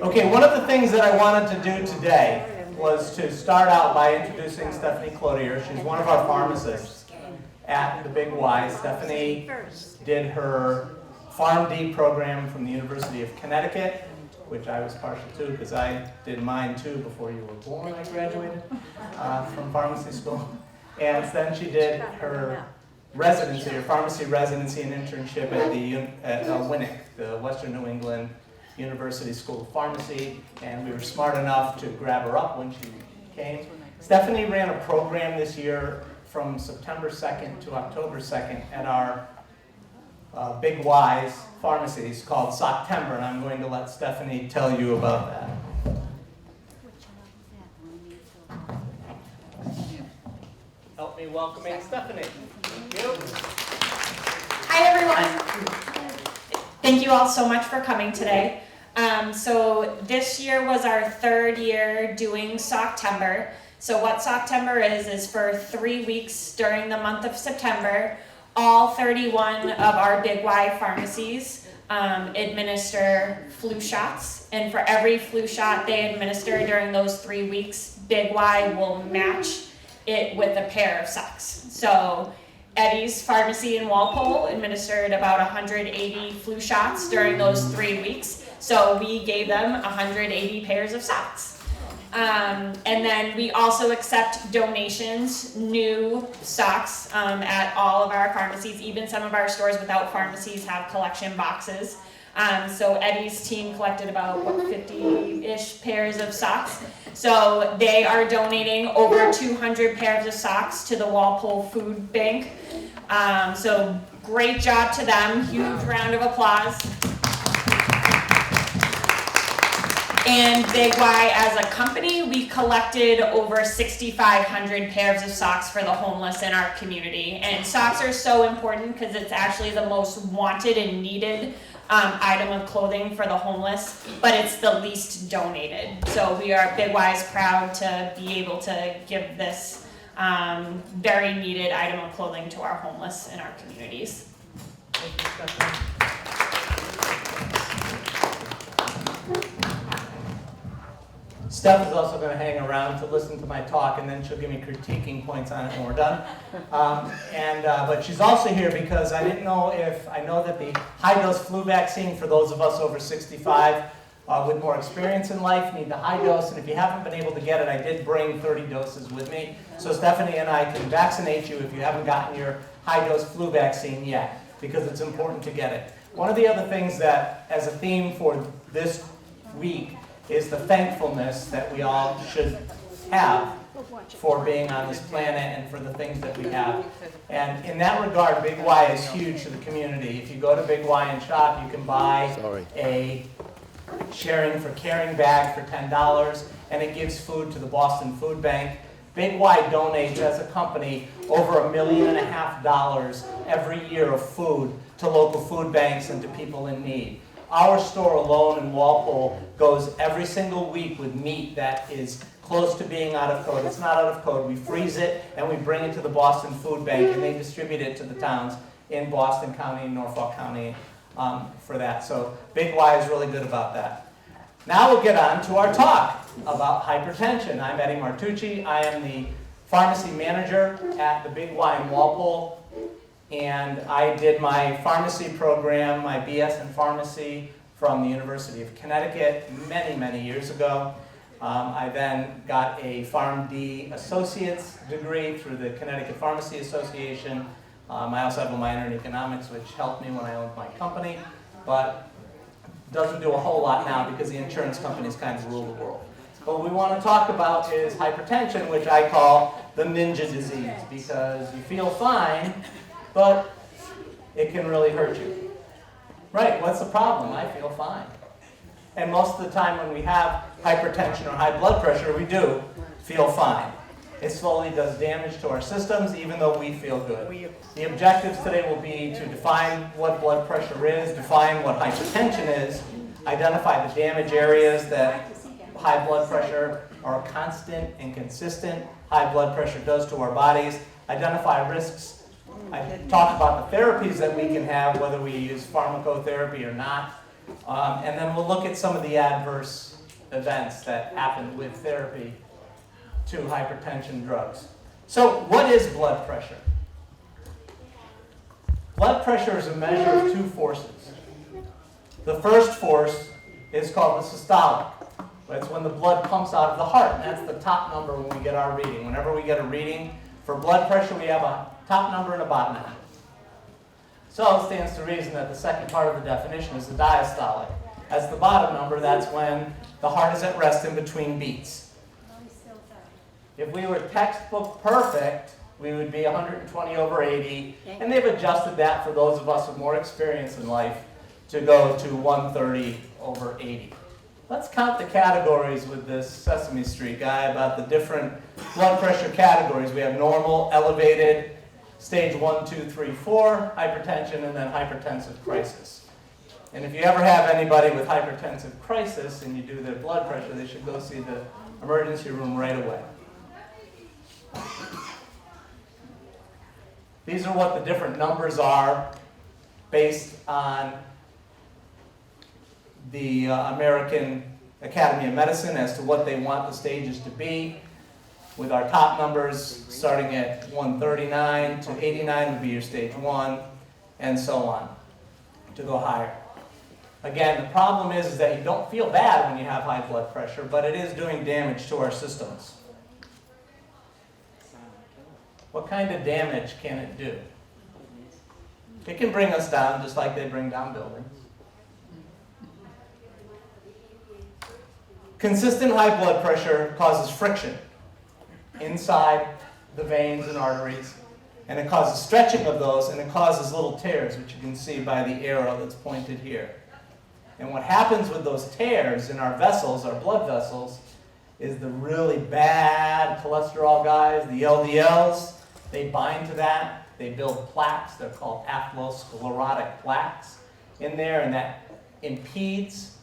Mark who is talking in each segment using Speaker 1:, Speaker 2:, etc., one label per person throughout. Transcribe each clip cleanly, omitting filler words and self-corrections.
Speaker 1: Okay, one of the things that I wanted to do today was to start out by introducing Stephanie Cloutier. She's one of our pharmacists at the Big Y. Stephanie did her PharmD program from the University of Connecticut, which I was partial to because I did mine too before you were born. I graduated from pharmacy school. And then she did her residency, or pharmacy residency and internship at WINIC, the Western New England University School of Pharmacy, and we were smart enough to grab her up when she came. Stephanie ran a program this year from September 2nd to October 2nd at our Big Y's pharmacies called Socktober, and I'm going to let Stephanie tell you about that. Help me welcoming Stephanie. Thank you.
Speaker 2: Hi everyone. Thank you all so much for coming today. So this year was our third year doing Socktober. So what Socktober is for 3 weeks during the month of September, all 31 of our Big Y pharmacies administer flu shots. And for every flu shot they administer during those 3 weeks, Big Y will match it with a pair of socks. So Eddie's pharmacy in Walpole administered about 180 flu shots during those 3 weeks. So we gave them 180 pairs of socks. And then we also accept donations, new socks at all of our pharmacies. Even some of our stores without pharmacies have collection boxes. So Eddie's team collected about 50-ish pairs of socks. So they are donating over 200 pairs of socks to the Walpole Food Bank. So great job to them. Huge round of applause. And Big Y as a company, we collected over 6,500 pairs of socks for the homeless in our community. And socks are so important because it's actually the most wanted and needed item of clothing for the homeless, but it's the least donated. So we are, Big Y is proud to be able to give this very needed item of clothing to our homeless in our communities.
Speaker 1: Thank you, Stephanie. Steph is also going to hang around to listen to my talk, and then she'll give me critiquing points on it when we're done. But she's also here because I know that the high-dose flu vaccine for those of us over 65 with more experience in life need the high dose, and if you haven't been able to get it, I did bring 30 doses with me. So Stephanie and I can vaccinate you if you haven't gotten your high-dose flu vaccine yet, because it's important to get it. One of the other things that, as a theme for this week, is the thankfulness that we all should have for being on this planet and for the things that we have. And in that regard, Big Y is huge to the community. If you go to Big Y and shop, you can buy a Sharing for Caring bag for $10, and it gives food to the Boston Food Bank. Big Y donates, as a company, over $1.5 million every year of food to local food banks and to people in need. Our store alone in Walpole goes every single week with meat that is close to being out of code. It's not out of code. We freeze it and we bring it to the Boston Food Bank, and they distribute it to the towns in Boston County and Norfolk County for that. So Big Y is really good about that. Now we'll get on to our talk about hypertension. I'm Eddie Martucci. I am the pharmacy manager at the Big Y in Walpole. And I did my pharmacy program, my BS in pharmacy, from the University of Connecticut many, many years ago. I then got a PharmD Associate's degree through the Connecticut Pharmacy Association. I also have a minor in economics, which helped me when I owned my company, but doesn't do a whole lot now because the insurance companies kind of rule the world. What we want to talk about is hypertension, which I call the ninja disease, because you feel fine, but it can really hurt you. Right, what's the problem? I feel fine. And most of the time when we have hypertension or high blood pressure, we do feel fine. It slowly does damage to our systems, even though we feel good. The objectives today will be to define what blood pressure is, define what hypertension is, identify the damage areas that high blood pressure or constant and consistent high blood pressure does to our bodies, identify risks. I talk about the therapies that we can have, whether we use pharmacotherapy or not, And then we'll look at some of the adverse events that happen with therapy to hypertension drugs. So what is blood pressure? Blood pressure is a measure of two forces. The first force is called the systolic. That's when the blood pumps out of the heart, and that's the top number when we get our reading. Whenever we get a reading for blood pressure, we have a top number and a bottom number. So it stands to reason that the second part of the definition is the diastolic. That's the bottom number. That's when the heart is at rest in between beats. If we were textbook perfect, we would be 120 over 80, and they've adjusted that for those of us with more experience in life to go to 130 over 80. Let's count the categories with this Sesame Street guy about the different blood pressure categories. We have normal, elevated, stage 1, 2, 3, 4, hypertension, and then hypertensive crisis. And if you ever have anybody with hypertensive crisis and you do their blood pressure, they should go see the emergency room right away. These are what the different numbers are based on the American Academy of Medicine as to what they want the stages to be. With our top numbers starting at 139 to 89 would be your stage 1, and so on, to go higher. Again, the problem is that you don't feel bad when you have high blood pressure, but it is doing damage to our systems. What kind of damage can it do? It can bring us down just like they bring down buildings. Consistent high blood pressure causes friction inside the veins and arteries, and it causes stretching of those, and it causes little tears, which you can see by the arrow that's pointed here. And what happens with those tears in our vessels, our blood vessels, is the really bad cholesterol guys, the LDLs, they bind to that, they build plaques, they're called atherosclerotic plaques in there, and that impedes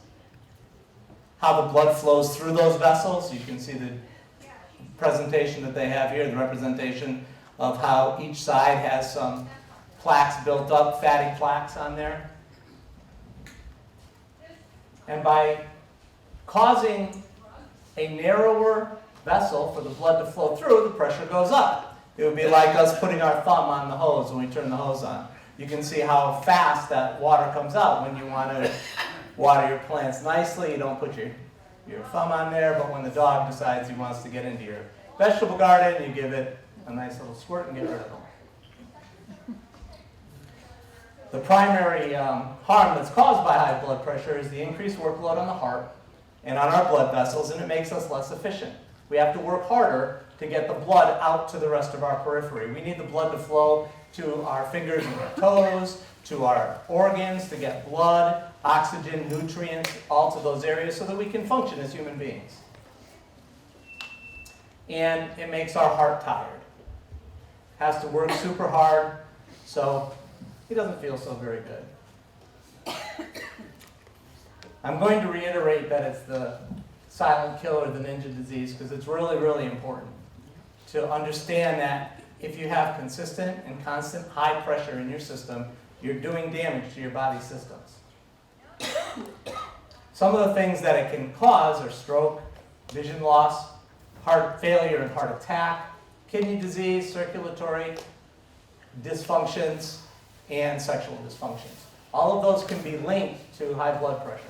Speaker 1: how the blood flows through those vessels. You can see the presentation that they have here, the representation of how each side has some plaques built up, fatty plaques on there. And by causing a narrower vessel for the blood to flow through, the pressure goes up. It would be like us putting our thumb on the hose when we turn the hose on. You can see how fast that water comes out when you want to water your plants nicely. You don't put your thumb on there, but when the dog decides he wants to get into your vegetable garden, you give it a nice little squirt and get rid of them. The primary harm that's caused by high blood pressure is the increased workload on the heart and on our blood vessels, and it makes us less efficient. We have to work harder to get the blood out to the rest of our periphery. We need the blood to flow to our fingers and our toes, to our organs, to get blood, oxygen, nutrients, all to those areas so that we can function as human beings. And it makes our heart tired. Has to work super hard, so he doesn't feel so very good. I'm going to reiterate that it's the silent killer, the ninja disease, because it's really, really important to understand that if you have consistent and constant high pressure in your system, you're doing damage to your body's systems. Some of the things that it can cause are stroke, vision loss, heart failure and heart attack, kidney disease, circulatory dysfunctions, and sexual dysfunctions. All of those can be linked to high blood pressure.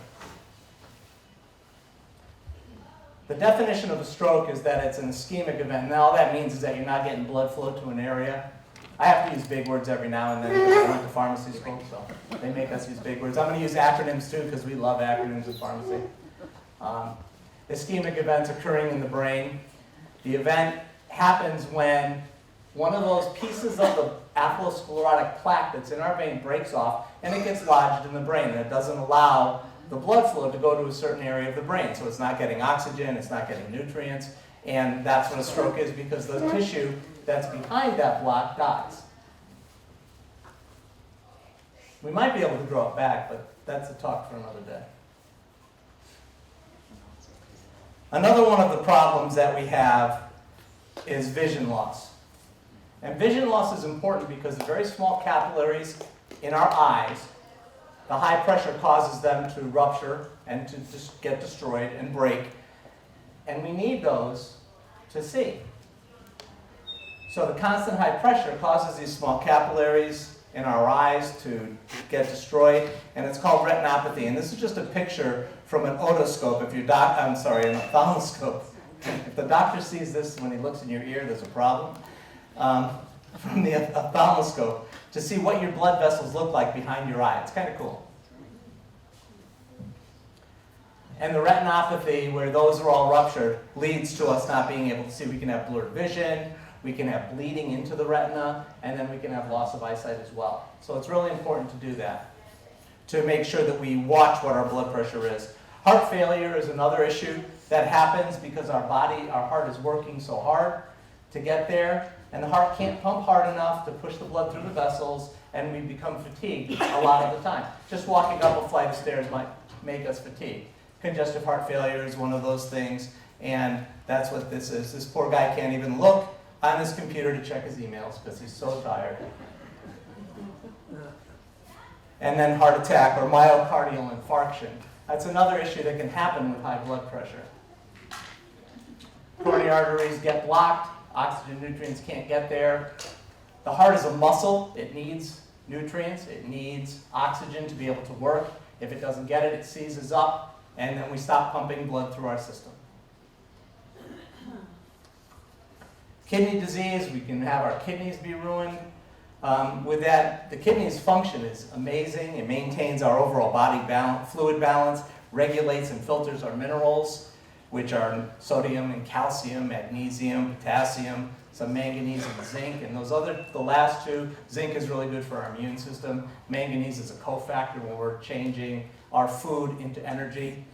Speaker 1: The definition of a stroke is that it's an ischemic event. Now, all that means is that you're not getting blood flow to an area. I have to use big words every now and then because I went to pharmacy school, so they make us use big words. I'm going to use acronyms too because we love acronyms in pharmacy. Ischemic events occurring in the brain. The event happens when one of those pieces of the atherosclerotic plaque that's in our vein breaks off and it gets lodged in the brain, and it doesn't allow the blood flow to go to a certain area of the brain. So it's not getting oxygen, it's not getting nutrients, and that's what a stroke is because the tissue that's behind that block dies. We might be able to grow it back, but that's a talk for another day. Another one of the problems that we have is vision loss. And vision loss is important because the very small capillaries in our eyes The high pressure causes them to rupture and to just get destroyed and break. And we need those to see. So the constant high pressure causes these small capillaries in our eyes to get destroyed, and it's called retinopathy. And this is just a picture from an otoscope. An ophthalmoscope. If the doctor sees this when he looks in your ear, there's a problem. From the ophthalmoscope to see what your blood vessels look like behind your eye. It's kind of cool. And the retinopathy, where those are all ruptured, leads to us not being able to see. We can have blurred vision, we can have bleeding into the retina, and then we can have loss of eyesight as well. So it's really important to do that, to make sure that we watch what our blood pressure is. Heart failure is another issue that happens because our heart is working so hard to get there, and the heart can't pump hard enough to push the blood through the vessels, and we become fatigued a lot of the time. Just walking up a flight of stairs might make us fatigued. Congestive heart failure is one of those things, and that's what this is. This poor guy can't even look on his computer to check his emails because he's so tired. And then heart attack or myocardial infarction. That's another issue that can happen with high blood pressure. Coronary arteries get blocked, oxygen nutrients can't get there. The heart is a muscle. It needs nutrients. It needs oxygen to be able to work. If it doesn't get it, it seizes up, and then we stop pumping blood through our system. Kidney disease, we can have our kidneys be ruined. With that, the kidney's function is amazing. It maintains our overall body balance, fluid balance, regulates and filters our minerals, which are sodium and calcium, magnesium, potassium, some manganese and zinc, and the last two. Zinc is really good for our immune system. Manganese is a cofactor when we're changing our food into energy.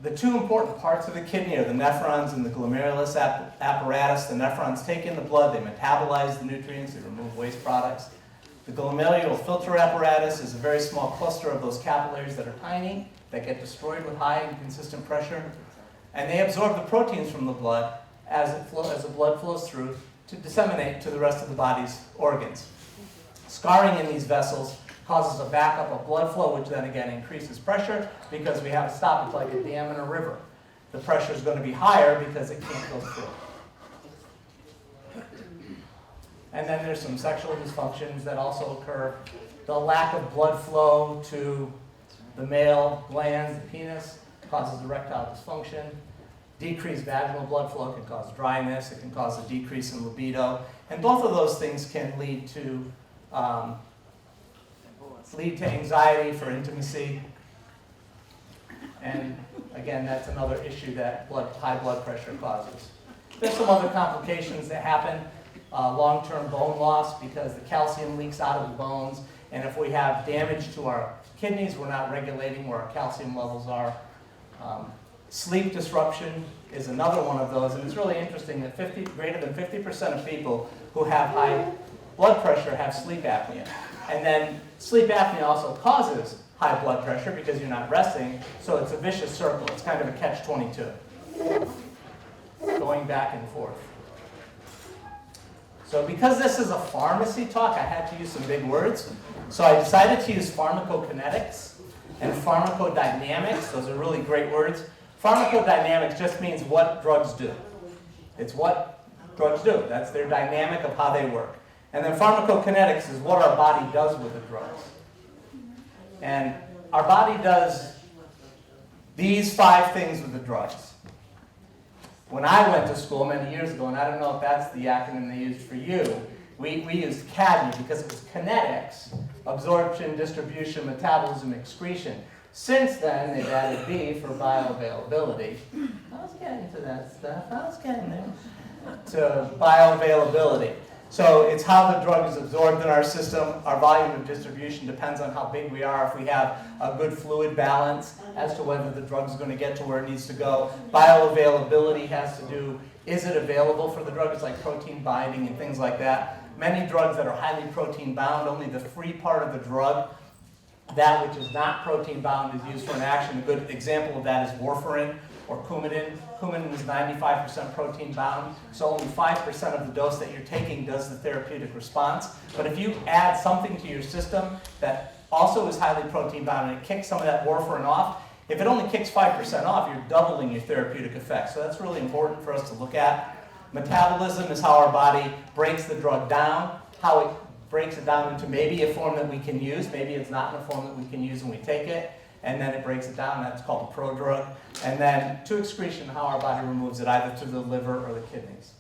Speaker 1: The two important parts of the kidney are the nephrons and the glomerulus apparatus. The nephrons take in the blood, they metabolize the nutrients, they remove waste products. The glomerular filter apparatus is a very small cluster of those capillaries that are tiny, that get destroyed with high and consistent pressure. And they absorb the proteins from the blood as the blood flows through to disseminate to the rest of the body's organs. Scarring in these vessels causes a backup of blood flow, which then again increases pressure because we have to stop. It's like a dam in a river. The pressure is going to be higher because it can't go through. And then there's some sexual dysfunctions that also occur. The lack of blood flow to the male glands, the penis, causes erectile dysfunction. Decreased vaginal blood flow can cause dryness. It can cause a decrease in libido. And both of those things can lead to anxiety for intimacy. And again, that's another issue that high blood pressure causes. There's some other complications that happen. Long-term bone loss because the calcium leaks out of the bones. And if we have damage to our kidneys, we're not regulating where our calcium levels are. Sleep disruption is another one of those. And it's really interesting that greater than 50% of people who have high blood pressure have sleep apnea. And then sleep apnea also causes high blood pressure because you're not resting, so it's a vicious circle. It's kind of a catch-22, going back and forth. So because this is a pharmacy talk, I had to use some big words. So I decided to use pharmacokinetics and pharmacodynamics. Those are really great words. Pharmacodynamics just means what drugs do. It's what drugs do. That's their dynamic of how they work. And then pharmacokinetics is what our body does with the drugs. And our body does these 5 things with the drugs. When I went to school many years ago, and I don't know if that's the acronym they used for you, we used CADME because it was kinetics, absorption, distribution, metabolism, excretion. Since then, they've added B for bioavailability. I was getting to that stuff. I was getting there. To bioavailability. So it's how the drug is absorbed in our system. Our volume of distribution depends on how big we are. If we have a good fluid balance as to whether the drug is going to get to where it needs to go. Bioavailability has to do, is it available for the drug? It's like protein binding and things like that. Many drugs that are highly protein bound, only the free part of the drug, that which is not protein bound, is used for an action. A good example of that is warfarin. or Coumadin. Coumadin is 95% protein bound, so only 5% of the dose that you're taking does the therapeutic response. But if you add something to your system that also is highly protein bound and it kicks some of that warfarin off, if it only kicks 5% off, you're doubling your therapeutic effect. So that's really important for us to look at. Metabolism is how our body breaks the drug down, how it breaks it down into maybe a form that we can use, maybe it's not in a form that we can use when we take it, and then it breaks it down, that's called a prodrug. And then to excretion, how our body removes it, either through the liver or the kidneys.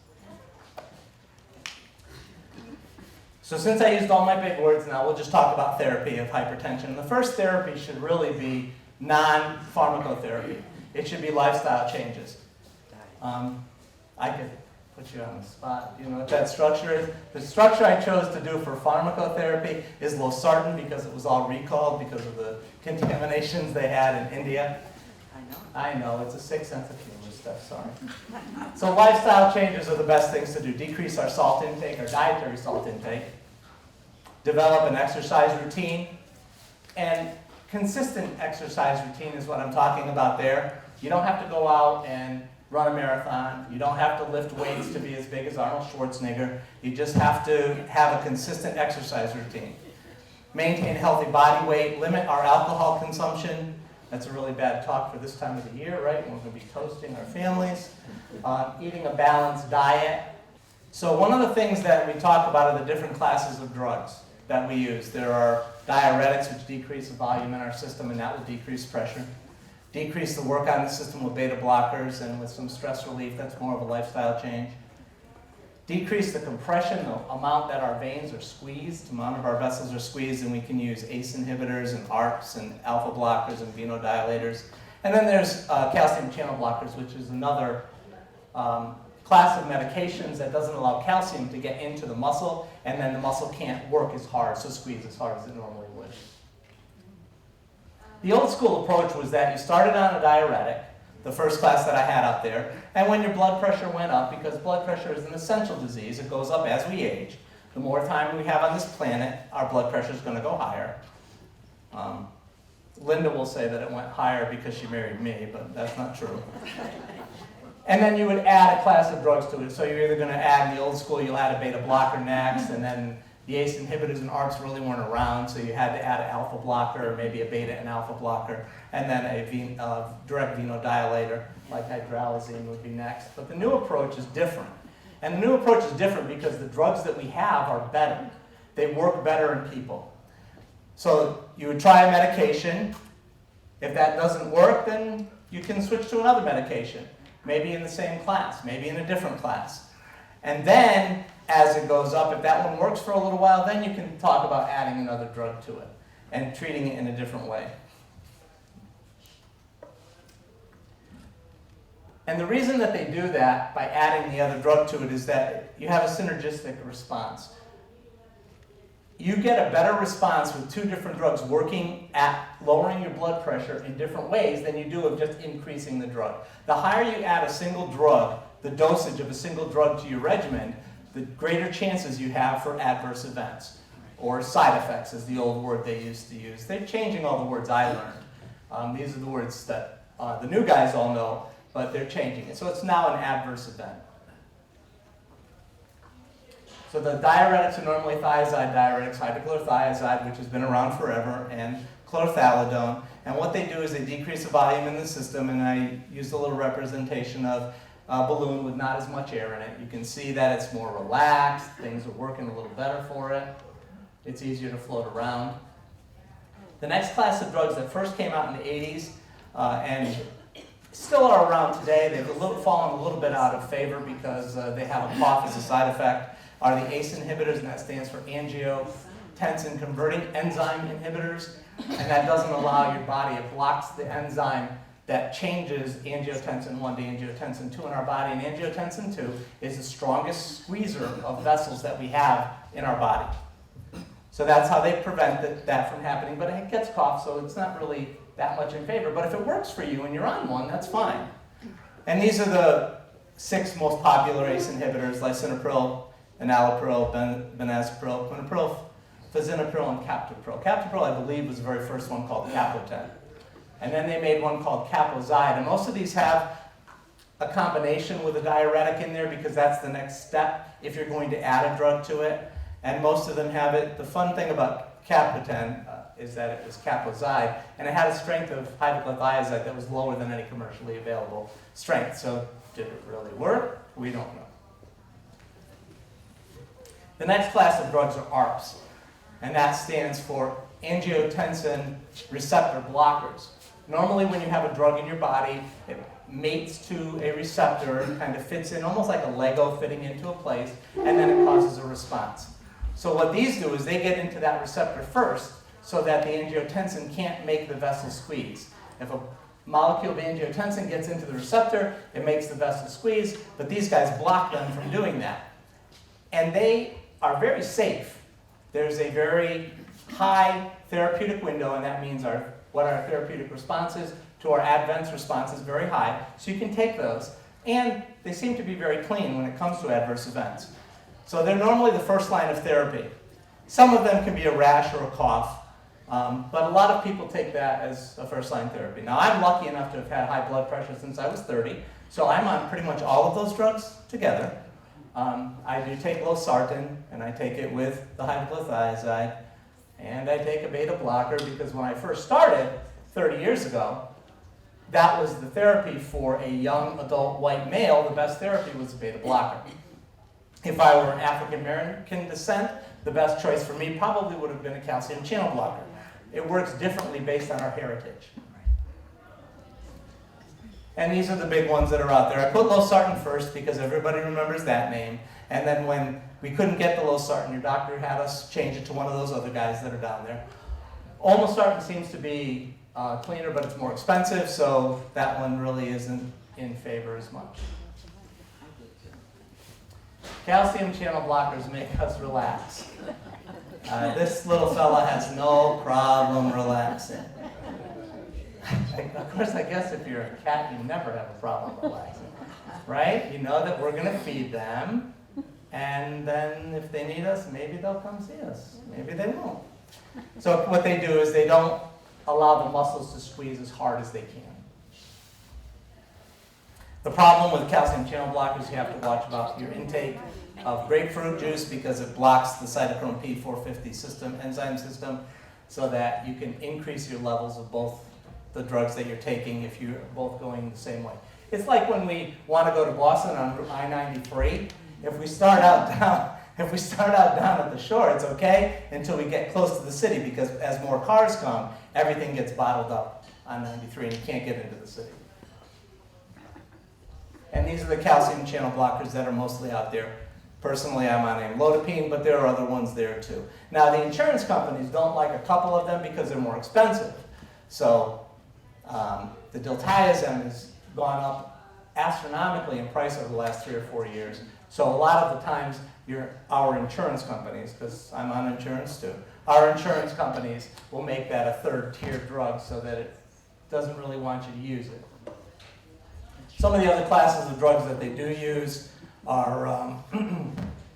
Speaker 1: So since I used all my big words now, we'll just talk about therapy of hypertension. The first therapy should really be non-pharmacotherapy. It should be lifestyle changes. I could put you on the spot. You know what that structure is? The structure I chose to do for pharmacotherapy is Losartan because it was all recalled because of the contaminations they had in India. I know, it's a sick sense of humor stuff, sorry. So lifestyle changes are the best things to do. Decrease our salt intake, our dietary salt intake. Develop an exercise routine. And consistent exercise routine is what I'm talking about there. You don't have to go out and run a marathon. You don't have to lift weights to be as big as Arnold Schwarzenegger. You just have to have a consistent exercise routine. Maintain a healthy body weight. Limit our alcohol consumption. That's a really bad talk for this time of the year, right? We're going to be toasting our families. Eating a balanced diet. So one of the things that we talk about are the different classes of drugs that we use. There are diuretics, which decrease the volume in our system, and that will decrease pressure. Decrease the work on the system with beta blockers and with some stress relief. That's more of a lifestyle change. Decrease the compression, the amount that our veins are squeezed, the amount of our vessels are squeezed, and we can use ACE inhibitors and ARBs and alpha blockers and venodilators. And then there's calcium channel blockers, which is another class of medications that doesn't allow calcium to get into the muscle, and then the muscle can't work as hard, so squeeze as hard as it normally would. The old school approach was that you started on a diuretic, the first class that I had up there, and when your blood pressure went up, because blood pressure is an essential disease, it goes up as we age. The more time we have on this planet, our blood pressure is going to go higher. Linda will say that it went higher because she married me, but that's not true. And then you would add a class of drugs to it. So you're either going to add, in the old school, you'll add a beta blocker next, and then the ACE inhibitors and ARBs really weren't around, so you had to add an alpha blocker, or maybe a beta and alpha blocker, and then a direct venodilator, like hydralazine would be next. But the new approach is different. And the new approach is different because the drugs that we have are better. They work better in people. So you would try a medication. If that doesn't work, then you can switch to another medication, maybe in the same class, maybe in a different class. And then, as it goes up, if that one works for a little while, then you can talk about adding another drug to it and treating it in a different way. And the reason that they do that by adding the other drug to it is that you have a synergistic response. You get a better response with two different drugs working at lowering your blood pressure in different ways than you do of just increasing the drug. The higher you add a single drug, the dosage of a single drug to your regimen, the greater chances you have for adverse events, or side effects is the old word they used to use. They're changing all the words I learned. These are the words that the new guys all know, but they're changing it. So it's now an adverse event. So the diuretics are normally thiazide diuretics, hydrochlorothiazide, which has been around forever, and chlorthalidone. And what they do is they decrease the volume in the system, and I used a little representation of a balloon with not as much air in it. You can see that it's more relaxed, things are working a little better for it. It's easier to float around. The next class of drugs that first came out in the 80s and still are around today, they've fallen a little bit out of favor because they have a cough as a side effect, are the ACE inhibitors, and that stands for Angiotensin converting enzyme inhibitors, and that doesn't allow your body, it blocks the enzyme that changes angiotensin 1 to angiotensin 2 in our body, and angiotensin 2 is the strongest squeezer of vessels that we have in our body. So that's how they prevent that from happening, but it gets cough, so it's not really that much in favor. But if it works for you and you're on one, that's fine. And these are the 6 most popular ACE inhibitors: lisinopril, enalapril, benazepril, quinapril, physinopril, and captopril. Captopril, I believe, was the very first one called Capoten. And then they made one called Capozide. And most of these have a combination with a diuretic in there because that's the next step if you're going to add a drug to it. And most of them have it. The fun thing about Capoten is that it was Capozide, and it had a strength of hydrochlorothiazide that was lower than any commercially available strength. So did it really work? We don't know. The next class of drugs are ARBs, and that stands for Angiotensin receptor blockers. Normally when you have a drug in your body, it mates to a receptor, kind of fits in almost like a Lego fitting into a place, and then it causes a response. So what these do is they get into that receptor first so that the angiotensin can't make the vessel squeeze. If a molecule of angiotensin gets into the receptor, it makes the vessel squeeze, but these guys block them from doing that. And they are very safe. There's a very high therapeutic window, and that means what our therapeutic response is to our adverse response is very high, so you can take those. And they seem to be very clean when it comes to adverse events. So they're normally the first line of therapy. Some of them can be a rash or a cough, but a lot of people take that as a first line therapy. Now I'm lucky enough to have had high blood pressure since I was 30, so I'm on pretty much all of those drugs together. I do take Losartan, and I take it with the hydrochlorothiazide, and I take a beta blocker because when I first started 30 years ago, that was the therapy for a young adult white male. The best therapy was a beta blocker. If I were African American descent, the best choice for me probably would have been a calcium channel blocker. It works differently based on our heritage. And these are the big ones that are out there. I put Losartan first because everybody remembers that name. And then when we couldn't get the Losartan, your doctor had us change it to one of those other guys that are down there. Olmesartan seems to be cleaner, but it's more expensive, so that one really isn't in favor as much. Calcium channel blockers make us relax. This little fella has no problem relaxing. Of course, I guess if you're a cat, you never have a problem relaxing, right? You know that we're going to feed them, and then if they need us, maybe they'll come see us. Maybe they won't. So what they do is they don't allow the muscles to squeeze as hard as they can. The problem with calcium channel blockers, you have to watch about your intake of grapefruit juice because it blocks the cytochrome P450 enzyme system, so that you can increase your levels of both the drugs that you're taking if you're both going the same way. It's like when we want to go to Boston on Route I-93. If we start out down at the shore, it's okay until we get close to the city, because as more cars come, everything gets bottled up on 93 and you can't get into the city. And these are the calcium channel blockers that are mostly out there. Personally, I'm on amlodipine, but there are other ones there too. Now, the insurance companies don't like a couple of them because they're more expensive. So the diltiazem has gone up astronomically in price over the last 3 or 4 years. So a lot of the times, our insurance companies, because I'm on insurance too, our insurance companies will make that a third-tier drug so that it doesn't really want you to use it. Some of the other classes of drugs that they do use are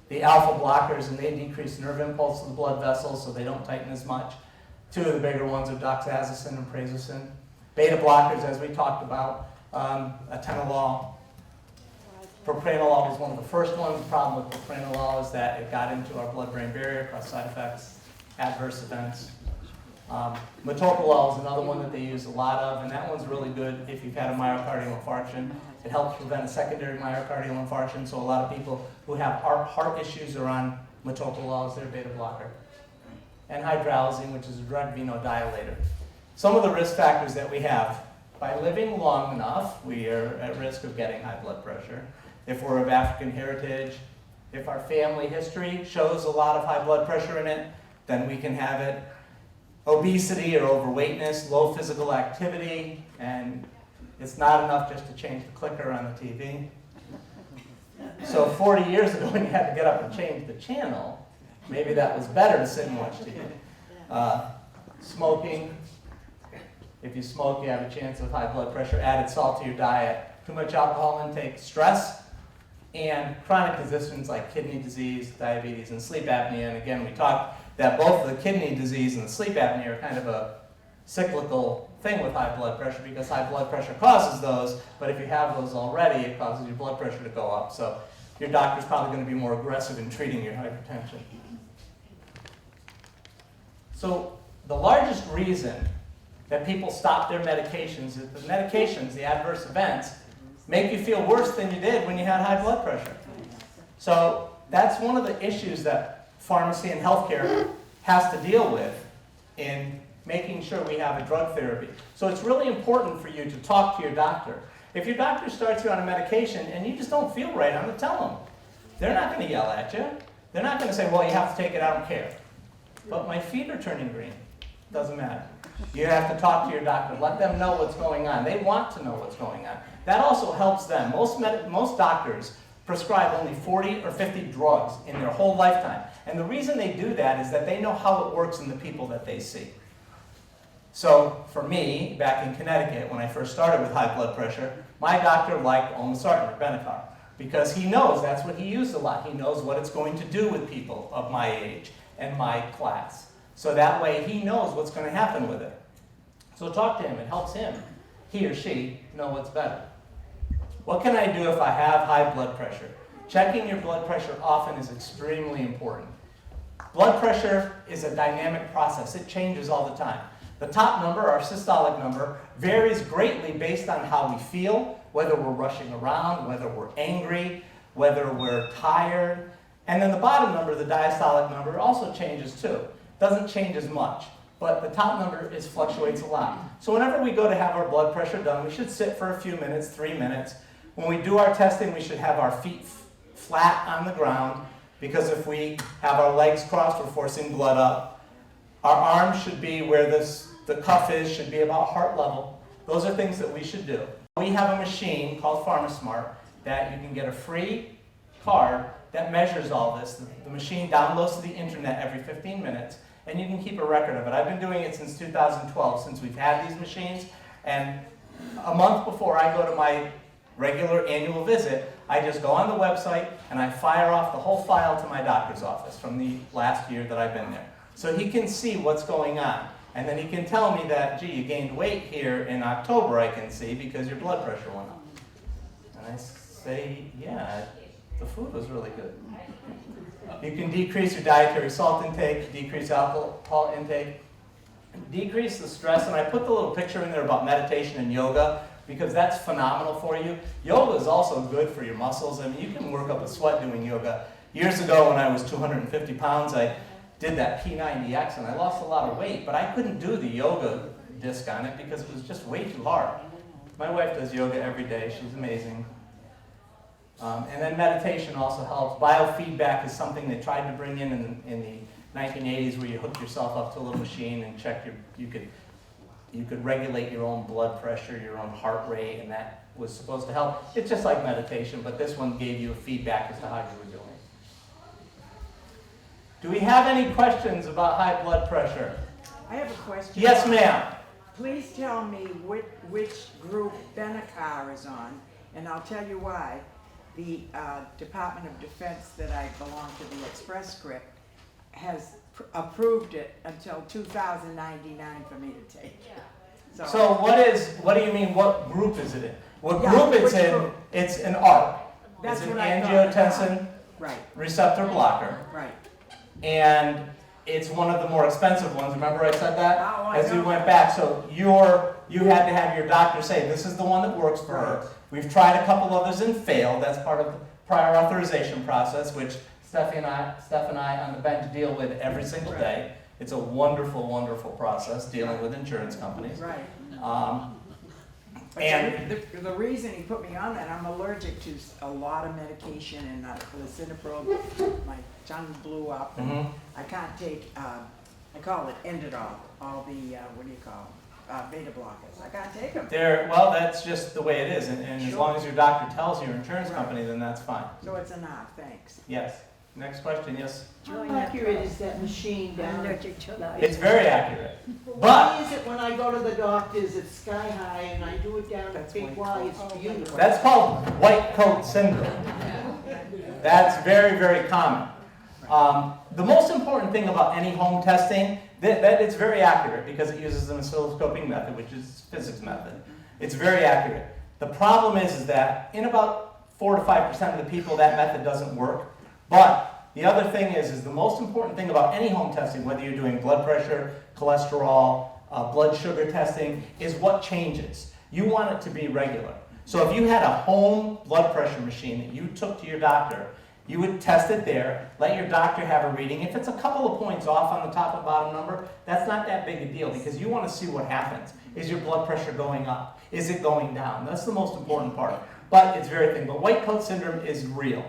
Speaker 1: the alpha blockers, and they decrease nerve impulse to the blood vessels so they don't tighten as much. 2 of the bigger ones are doxazosin and prazosin. Beta blockers, as we talked about, atenolol. Propranolol was one of the first ones. The problem with propranolol is that it got into our blood-brain barrier, caused side effects, adverse events. Metoprolol is another one that they use a lot of, and that one's really good if you've had a myocardial infarction. It helps prevent a secondary myocardial infarction, so a lot of people who have heart issues are on metoprolol as their beta blocker. And hydralazine, which is a drug vasodilator. Some of the risk factors that we have: by living long enough, we are at risk of getting high blood pressure. If we're of African heritage, if our family history shows a lot of high blood pressure in it, then we can have it. Obesity or overweightness, low physical activity, and it's not enough just to change the clicker on the TV. So 40 years ago, when you had to get up and change the channel, maybe that was better to sit and watch TV. Smoking. If you smoke, you have a chance of high blood pressure. Added salt to your diet. Too much alcohol intake, stress, and chronic conditions like kidney disease, diabetes, and sleep apnea. And again, we talked that both the kidney disease and the sleep apnea are kind of a cyclical thing with high blood pressure because high blood pressure causes those, but if you have those already, it causes your blood pressure to go up. So your doctor's probably going to be more aggressive in treating your hypertension. So the largest reason that people stop their medications is the medications, the adverse events, make you feel worse than you did when you had high blood pressure. So that's one of the issues that pharmacy and healthcare has to deal with in making sure we have a drug therapy. So it's really important for you to talk to your doctor. If your doctor starts you on a medication and you just don't feel right, I'm going to tell them. They're not going to yell at you. They're not going to say, well, you have to take it, I don't care. But my feet are turning green. Doesn't matter. You have to talk to your doctor. Let them know what's going on. They want to know what's going on. That also helps them. Most doctors prescribe only 40 or 50 drugs in their whole lifetime. And the reason they do that is that they know how it works in the people that they see. So for me, back in Connecticut, when I first started with high blood pressure, my doctor liked Losartan or Benicar because he knows that's what he used a lot. He knows what it's going to do with people of my age and my class. So that way he knows what's going to happen with it. So talk to him. It helps him, he or she, know what's better. What can I do if I have high blood pressure? Checking your blood pressure often is extremely important. Blood pressure is a dynamic process. It changes all the time. The top number, our systolic number, varies greatly based on how we feel, whether we're rushing around, whether we're angry, whether we're tired. And then the bottom number, the diastolic number, also changes too. Doesn't change as much, but the top number fluctuates a lot. So whenever we go to have our blood pressure done, we should sit for a few minutes, 3 minutes. When we do our testing, we should have our feet flat on the ground, because if we have our legs crossed, we're forcing blood up. Our arms should be where the cuff is, should be about heart level. Those are things that we should do. We have a machine called Pharmasmart that you can get a free card that measures all this. The machine downloads to the internet every 15 minutes, and you can keep a record of it. I've been doing it since 2012, since we've had these machines, and a month before I go to my regular annual visit, I just go on the website and I fire off the whole file to my doctor's office from the last year that I've been there. So he can see what's going on. And then he can tell me that, gee, you gained weight here in October, I can see, because your blood pressure went up. And I say, yeah, the food was really good. You can decrease your dietary salt intake, decrease alcohol intake, decrease the stress. And I put the little picture in there about meditation and yoga, because that's phenomenal for you. Yoga is also good for your muscles. I mean, you can work up a sweat doing yoga. Years ago when I was 250 pounds, I did that P90X and I lost a lot of weight, but I couldn't do the yoga disc on it because it was just way too hard. My wife does yoga every day. She's amazing. And then meditation also helps. Biofeedback is something they tried to bring in the 1980s, where you hook yourself up to a little machine and check you could regulate your own blood pressure, your own heart rate, and that was supposed to help. It's just like meditation, but this one gave you a feedback as to how you were doing. Do we have any questions about high blood pressure?
Speaker 3: I have a question.
Speaker 1: Yes, ma'am.
Speaker 3: Please tell me which group Benicar is on, and I'll tell you why. The Department of Defense that I belong to, the Express Script, has approved it until 2099 for me to take.
Speaker 1: So what do you mean, what group is it in? What group it's in,
Speaker 3: group?
Speaker 1: it's an ARB.
Speaker 3: That's
Speaker 1: it's an
Speaker 3: what I thought.
Speaker 1: angiotensin
Speaker 3: Right,
Speaker 1: receptor blocker.
Speaker 3: right.
Speaker 1: And it's one of the more expensive ones. Remember I said that?
Speaker 3: Oh, I
Speaker 1: As we
Speaker 3: know.
Speaker 1: went back. So you had to have your doctor say, this is the one that works for her.
Speaker 3: Right.
Speaker 1: We've tried a couple others and failed. That's part of the prior authorization process, which Steph and I on the bench deal with every single day. It's a wonderful, wonderful process dealing with insurance companies.
Speaker 3: Right.
Speaker 1: And
Speaker 3: the reason he put me on that, I'm allergic to a lot of medication, and lisinopril, my tongue blew up, and I can't take, I call it Endodol, all the, beta blockers. I can't take them.
Speaker 1: well, that's just the way it is. And as
Speaker 3: Sure.
Speaker 1: long as your doctor tells your insurance
Speaker 3: Right.
Speaker 1: company, then that's fine.
Speaker 3: So it's enough, thanks.
Speaker 1: Yes. Next question, yes.
Speaker 4: How accurate is that machine down there?
Speaker 1: It's very accurate. But
Speaker 4: Why is it when I go to the doctors, it's sky high, and I do it down at
Speaker 3: That's
Speaker 4: Big
Speaker 3: white
Speaker 4: Y, it's beautiful?
Speaker 1: that's called white coat syndrome. That's very, very common. The most important thing about any home testing, That it's very accurate because it uses an oscilloscoping method, which is physics method. It's very accurate. The problem is that in about 4 to 5% of the people, that method doesn't work. But the other thing is the most important thing about any home testing, whether you're doing blood pressure, cholesterol, blood sugar testing, is what changes. You want it to be regular. So if you had a home blood pressure machine that you took to your doctor, you would test it there, let your doctor have a reading. If it's a couple of points off on the top and bottom number, that's not that big a deal because you want to see what happens. Is your blood pressure going up? Is it going down? That's the most important part. But it's very thin. But white coat syndrome is real.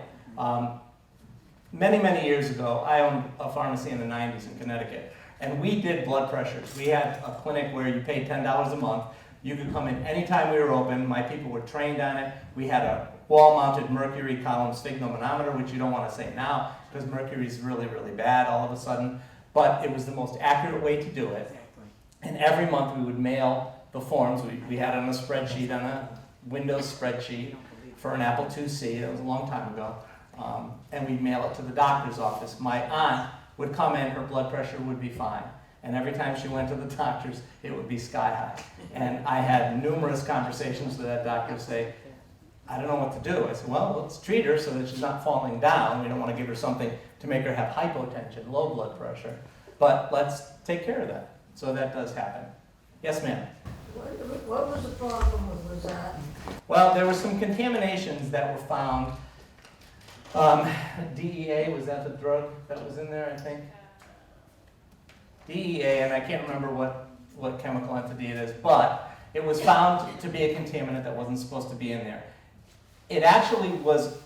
Speaker 1: Many, many years ago, I owned a pharmacy in the 90s in Connecticut, and we did blood pressures. We had a clinic where you paid $10 a month. You could come in anytime we were open. My people were trained on it. We had a wall-mounted mercury column sphygmomanometer, which you don't want to say now because mercury is really, really bad all of a sudden. But it was the most accurate way to do it. And every month we would mail the forms. We had it on a spreadsheet, on a Windows spreadsheet for an Apple IIc. That was a long time ago. And we'd mail it to the doctor's office. My aunt would come in, her blood pressure would be fine. And every time she went to the doctor's, it would be sky high. And I had numerous conversations with that doctor say, I don't know what to do. I said, well, let's treat her so that she's not falling down. We don't want to give her something to make her have hypotension, low blood pressure. But let's take care of that. So that does happen. Yes, ma'am?
Speaker 5: What was the problem with Losartan?
Speaker 1: Well, there were some contaminations that were found. DEA, was that the drug that was in there, I think? DEA, and I can't remember what chemical entity it is, but it was found to be a contaminant that wasn't supposed to be in there. It actually was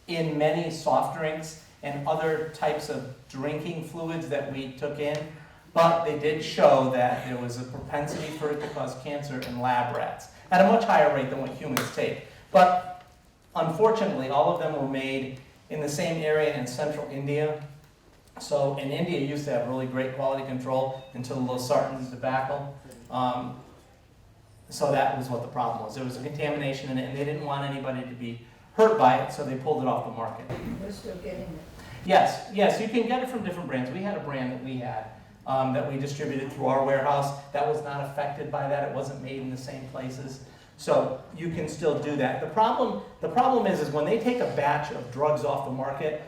Speaker 1: in many soft drinks and other types of drinking fluids that we took in, but they did show that there was a propensity for it to cause cancer in lab rats at a much higher rate than what humans take. But unfortunately, all of them were made in the same area in central India. So in India, you used to have really great quality control until the Losartan debacle. So that was what the problem was. There was a contamination in it, and they didn't want anybody to be hurt by it, so they pulled it off the market.
Speaker 5: We're still getting it.
Speaker 1: Yes, you can get it from different brands. We had a brand that we had that we distributed through our warehouse that was not affected by that. It wasn't made in the same places. So you can still do that. The problem is when they take a batch of drugs off the market,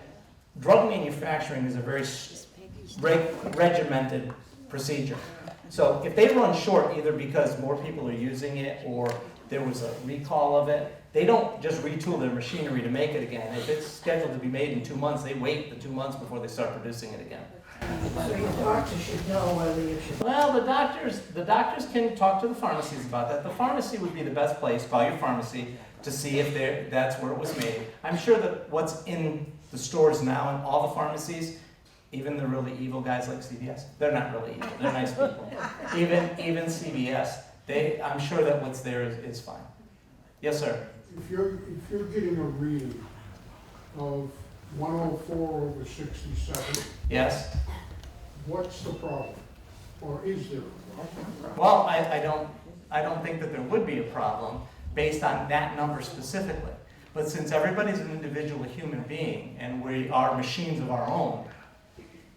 Speaker 1: drug manufacturing is a very regimented procedure. So if they run short, either because more people are using it or there was a recall of it, they don't just retool their machinery to make it again. If it's scheduled to be made in 2 months, they wait the 2 months before they start producing it again.
Speaker 5: So your doctor should know whether you should.
Speaker 1: Well, the doctors can talk to the pharmacies about that. The pharmacy would be the best place, call your pharmacy, to see if that's where it was made. I'm sure that what's in the stores now in all the pharmacies, even the really evil guys like CVS, they're not really evil, they're nice people. Even CVS, I'm sure that what's there is fine. Yes, sir?
Speaker 6: If you're getting a reading of 104 over 67,
Speaker 1: Yes?
Speaker 6: what's the problem? Or is there a problem?
Speaker 1: Well, I don't think that there would be a problem based on that number specifically. But since everybody's an individual human being and we are machines of our own,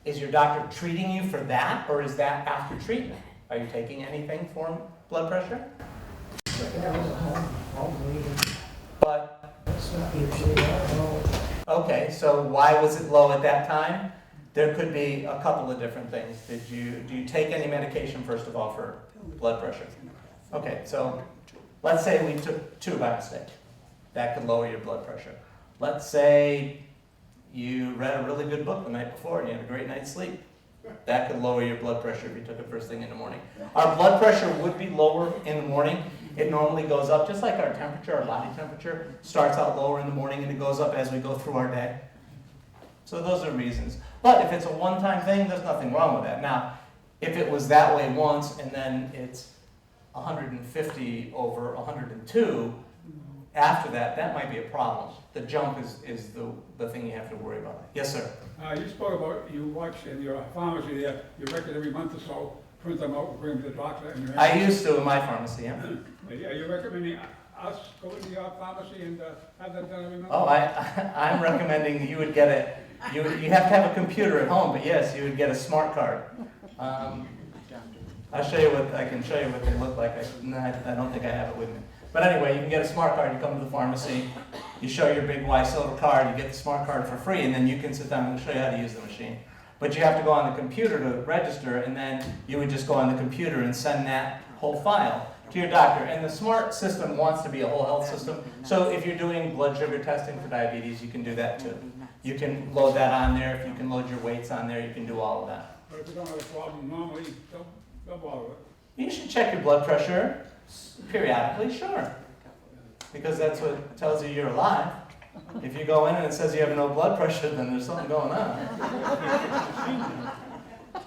Speaker 1: is your doctor treating you for that, or is that after treatment? Are you taking anything for blood pressure?
Speaker 5: That was a home reading.
Speaker 1: But,
Speaker 5: It's not usually that low.
Speaker 1: okay, so why was it low at that time? There could be a couple of different things. Do you take any medication, first of all, for blood pressure? Okay, so let's say we took 2 by mistake. That could lower your blood pressure. Let's say you read a really good book the night before and you had a great night's sleep. That could lower your blood pressure if you took it first thing in the morning. Our blood pressure would be lower in the morning. It normally goes up, just like our temperature, our body temperature starts out lower in the morning and it goes up as we go through our day. So those are reasons. But if it's a one-time thing, there's nothing wrong with that. Now, if it was that way once and then it's 150 over 102, after that might be a problem. The jump is the thing you have to worry about. Yes, sir?
Speaker 7: You spoke about, you watch in your pharmacy there, you record every month or so, print them out, bring them to the doctor. And
Speaker 1: I used to in my pharmacy, yeah.
Speaker 7: Are you recommending us go into your pharmacy and have that done every month?
Speaker 1: Oh, I'm recommending you would get it. You have to have a computer at home, but yes, you would get a smart card. I'll show you what, I can show you what they look like. I don't think I have it with me. But anyway, you can get a smart card. You come to the pharmacy, you show your big Y silver card, you get the smart card for free, and then you can sit down and show you how to use the machine. But you have to go on the computer to register, and then you would just go on the computer and send that whole file to your doctor. And the smart system wants to be a whole health system. So if you're doing blood sugar testing for diabetes, you can do that too. You can load that on there. If you can load your weights on there, you can do all of that.
Speaker 7: But if you don't have a problem normally, don't bother with it.
Speaker 1: You should check your blood pressure periodically, sure. Because that's what tells you you're alive. If you go in and it says you have no blood pressure, then there's something going on.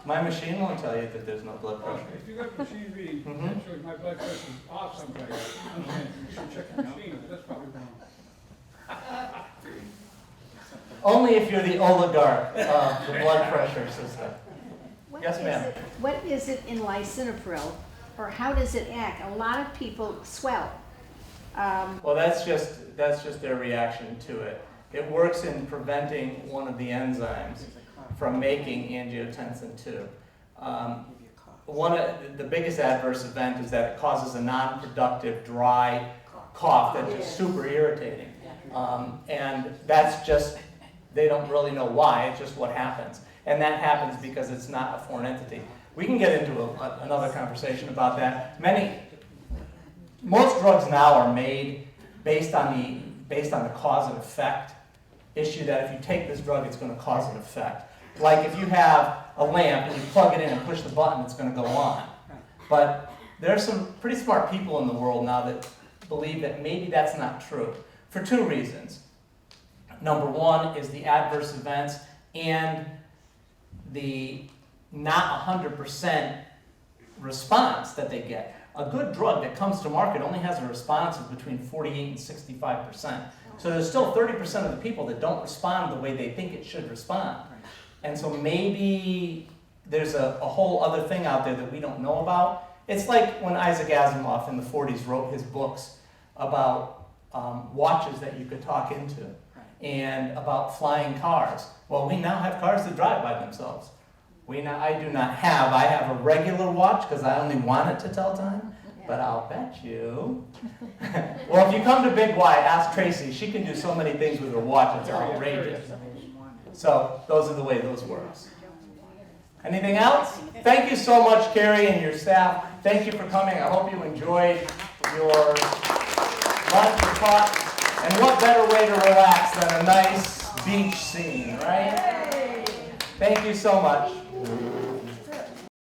Speaker 1: My machine won't tell you that there's no blood pressure.
Speaker 7: If you got the machine reading, that shows my blood pressure is off someplace. I'm saying, you should check the machine, but that's probably wrong.
Speaker 1: Only if you're the oligarch of the blood pressure system. Yes, ma'am.
Speaker 8: What is it in lisinopril, or how does it act? A lot of people swell.
Speaker 1: Well, that's just their reaction to it. It works in preventing one of the enzymes from making angiotensin 2. One of the biggest adverse event is that it causes a non-productive, dry cough that's just super irritating. And that's just, they don't really know why, it's just what happens. And that happens because it's not a foreign entity. We can get into another conversation about that. Most drugs now are made based on the cause and effect issue, that if you take this drug, it's going to cause an effect. Like if you have a lamp and you plug it in and push the button, it's going to go on. But there are some pretty smart people in the world now that believe that maybe that's not true, for two reasons. Number one is the adverse events and the not 100% response that they get. A good drug that comes to market only has a response of between 48 and 65%. So there's still 30% of the people that don't respond the way they think it should respond. And so maybe there's a whole other thing out there that we don't know about. It's like when Isaac Asimov in the 40s wrote his books about watches that you could talk into and about flying cars. Well, we now have cars that drive by themselves. I do not have. I have a regular watch because I only want it to tell time. But I'll bet you. Well, if you come to Big Y, ask Tracy. She can do so many things with her watch. It's outrageous. So those are the way those works. Anything else? Thank you so much, Carrie and your staff. Thank you for coming. I hope you enjoyed your lunch or talk. And what better way to relax than a nice beach scene, right? Thank you so much.